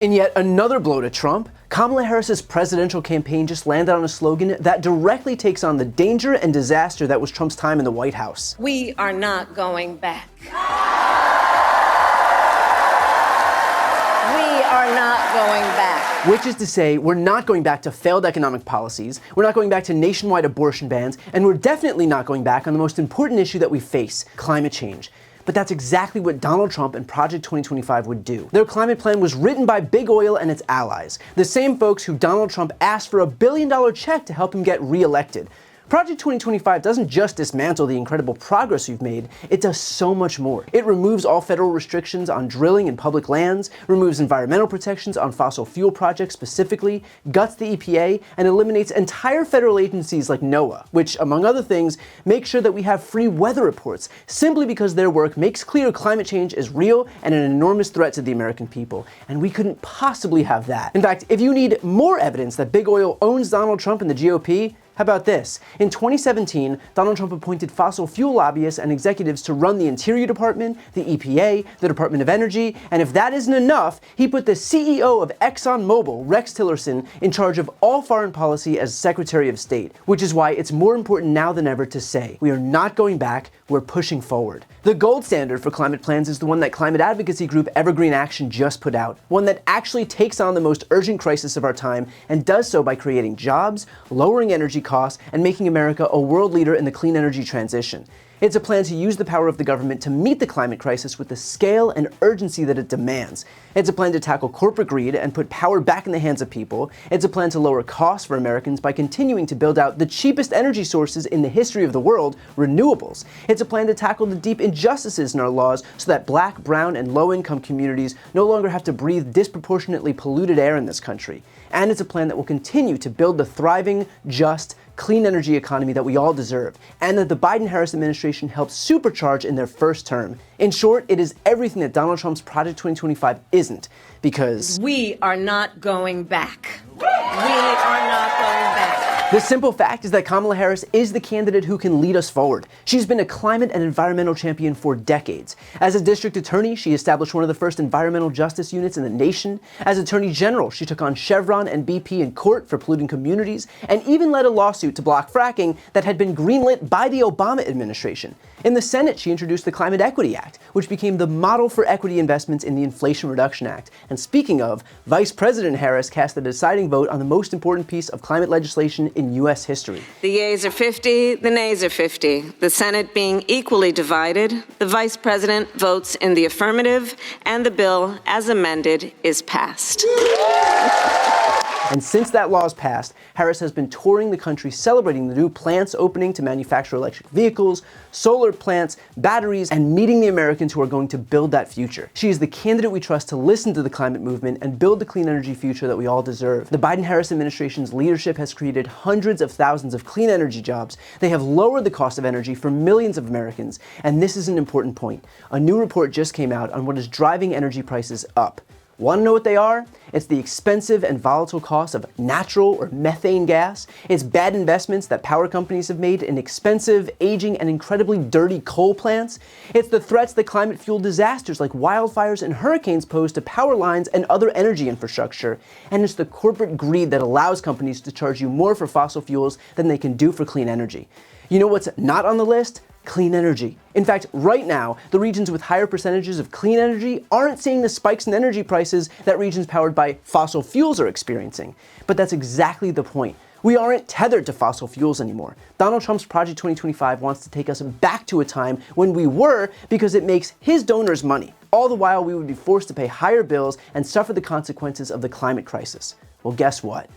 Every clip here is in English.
In yet another blow to Trump, Kamala Harris's presidential campaign just landed on a slogan that directly takes on the danger and disaster that was Trump's time in the White House. We are not going back. We are not going back. Which is to say, we're not going back to failed economic policies, we're not going back to nationwide abortion bans, and we're definitely not going back on the most important issue that we face, climate change. But that's exactly what Donald Trump and Project 2025 would do. Their climate plan was written by big oil and its allies, the same folks who Donald Trump asked for $1 billion check to help him get reelected. Project 2025 doesn't just dismantle the incredible progress we've made, it does so much more. It removes all federal restrictions on drilling in public lands, removes environmental protections on fossil fuel projects specifically, guts the EPA, and eliminates entire federal agencies like NOAA, which, among other things, make sure that we have free weather reports, simply because their work makes clear climate change is real and an enormous threat to the American people. And we couldn't possibly have that. In fact, if you need more evidence that big oil owns Donald Trump and the GOP, how about this? In 2017, Donald Trump appointed fossil fuel lobbyists and executives to run the Interior Department, the EPA, the Department of Energy, and if that isn't enough, he put the CEO of ExxonMobil, Rex Tillerson, in charge of all foreign policy as Secretary of State, which is why it's more important now than ever to say, we are not going back, we're pushing forward. The gold standard for climate plans is the one that climate advocacy group Evergreen Action just put out, one that actually takes on the most urgent crisis of our time and does so by creating jobs, lowering energy costs, and making America a world leader in the clean energy transition. It's a plan to use the power of the government to meet the climate crisis with the scale and urgency that it demands. It's a plan to tackle corporate greed and put power back in the hands of people. It's a plan to lower costs for Americans by continuing to build out the cheapest energy sources in the history of the world, renewables. It's a plan to tackle the deep injustices in our laws so that black, brown, and low-income communities no longer have to breathe disproportionately polluted air in this country. And it's a plan that will continue to build the thriving, just, clean energy economy that we all deserve, and that the Biden-Harris administration helped supercharge in their first term. In short, it is everything that Donald Trump's Project 2025 isn't, because we are not going back. We are not going back. The simple fact is that Kamala Harris is the candidate who can lead us forward. She's been a climate and environmental champion for decades. As a district attorney, she established one of the first environmental justice units in the nation. As Attorney General, she took on Chevron and BP in court for polluting communities, and even led a lawsuit to block fracking that had been greenlit by the Obama administration. In the Senate, she introduced the Climate Equity Act, which became the model for equity investments in the Inflation Reduction Act. And speaking of, Vice President Harris cast the deciding vote on the most important piece of climate legislation in U.S. history. The yeas are 50, the nays are 50. The Senate being equally divided, the Vice President votes in the affirmative, and the bill, as amended, is passed. And since that law is passed, Harris has been touring the country celebrating the new plants opening to manufacture electric vehicles, solar plants, batteries, and meeting the Americans who are going to build that future. She is the candidate we trust to listen to the climate movement and build the clean energy future that we all deserve. The Biden-Harris administration's leadership has created hundreds of thousands of clean energy jobs. They have lowered the cost of energy for millions of Americans. And this is an important point. A new report just came out on what is driving energy prices up. Want to know what they are? It's the expensive and volatile cost of natural or methane gas. It's bad investments that power companies have made in expensive, aging, and incredibly dirty coal plants. It's the threats that climate-fueled disasters like wildfires and hurricanes pose to power lines and other energy infrastructure. And it's the corporate greed that allows companies to charge you more for fossil fuels than they can do for clean energy. You know what's not on the list? Clean energy. In fact, right now, the regions with higher percentages of clean energy aren't seeing the spikes in energy prices that regions powered by fossil fuels are experiencing. But that's exactly the point. We aren't tethered to fossil fuels anymore. Donald Trump's Project 2025 wants to take us back to a time when we were, because it makes his donors money. All the while, we would be forced to pay higher bills and suffer the consequences of the climate crisis. Well, guess what?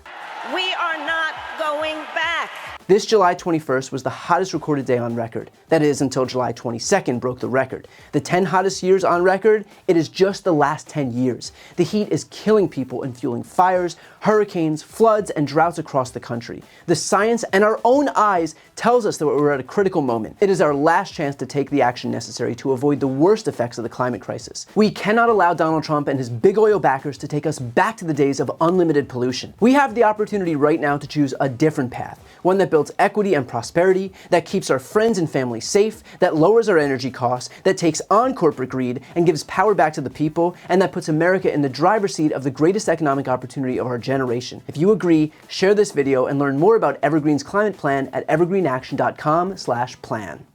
We are not going back. This July 21st was the hottest recorded day on record. That is, until July 22nd broke the record. The 10 hottest years on record, it is just the last 10 years. The heat is killing people and fueling fires, hurricanes, floods, and droughts across the country. The science and our own eyes tells us that we're at a critical moment. It is our last chance to take the action necessary to avoid the worst effects of the climate crisis. We cannot allow Donald Trump and his big oil backers to take us back to the days of unlimited pollution. We have the opportunity right now to choose a different path, one that builds equity and prosperity, that keeps our friends and family safe, that lowers our energy costs, that takes on corporate greed and gives power back to the people, and that puts America in the driver's seat of the greatest economic opportunity of our generation. If you agree, share this video and learn more about Evergreen's climate plan at evergreenaction.com/plan.